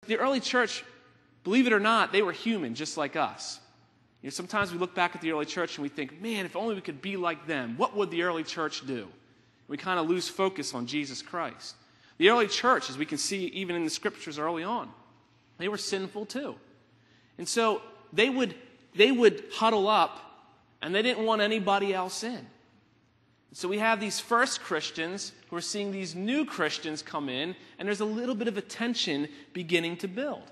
The early church, believe it or not, they were human just like us. Sometimes we look back at the early church and we think, man, if only we could be like them, what would the early church do? We kind of lose focus on Jesus Christ. The early church, as we can see even in the scriptures early on, they were sinful too. And so they would huddle up, and they didn't want anybody else in. So we have these first Christians who are seeing these new Christians come in, and there's a little bit of a tension beginning to build.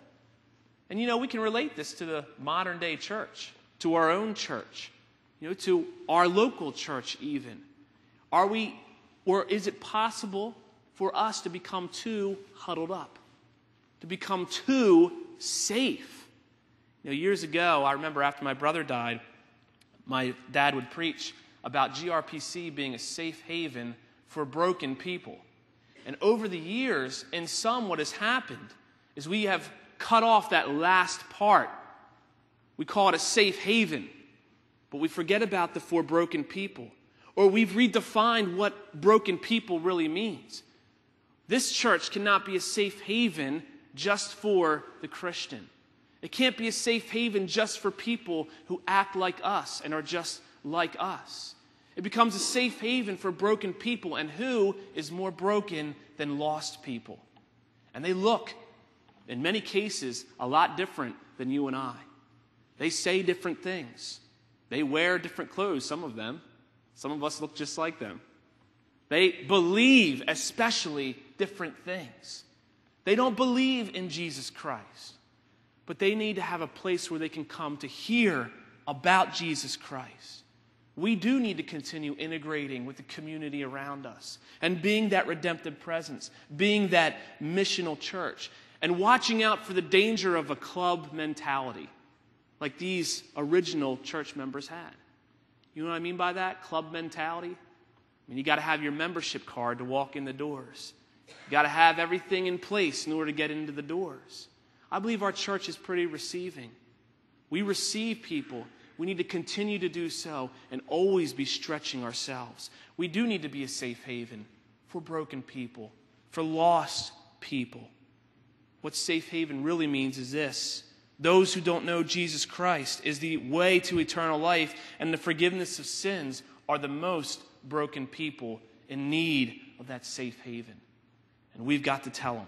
And we can relate this to the modern day church, to our own church, to our local church even. Or is it possible for us to become too huddled up, to become too safe? Years ago, I remember after my brother died, my dad would preach about GRPC being a safe haven for broken people. And over the years, in some, what has happened is we have cut off that last part. We call it a safe haven, but we forget about the for broken people. Or we've redefined what broken people really means. This church cannot be a safe haven just for the Christian. It can't be a safe haven just for people who act like us and are just like us. It becomes a safe haven for broken people, and who is more broken than lost people? And they look, in many cases, a lot different than you and I. They say different things. They wear different clothes, some of them. Some of us look just like them. They believe especially different things. They don't believe in Jesus Christ, but they need to have a place where they can come to hear about Jesus Christ. We do need to continue integrating with the community around us and being that redemptive presence, being that missional church, and watching out for the danger of a club mentality like these original church members had. You know what I mean by that? Club mentality? You got to have your membership card to walk in the doors. You got to have everything in place in order to get into the doors. I believe our church is pretty receiving. We receive people. We need to continue to do so and always be stretching ourselves. We do need to be a safe haven for broken people, for lost people. What safe haven really means is this: those who don't know Jesus Christ is the way to eternal life and the forgiveness of sins are the most broken people in need of that safe haven. And we've got to tell them.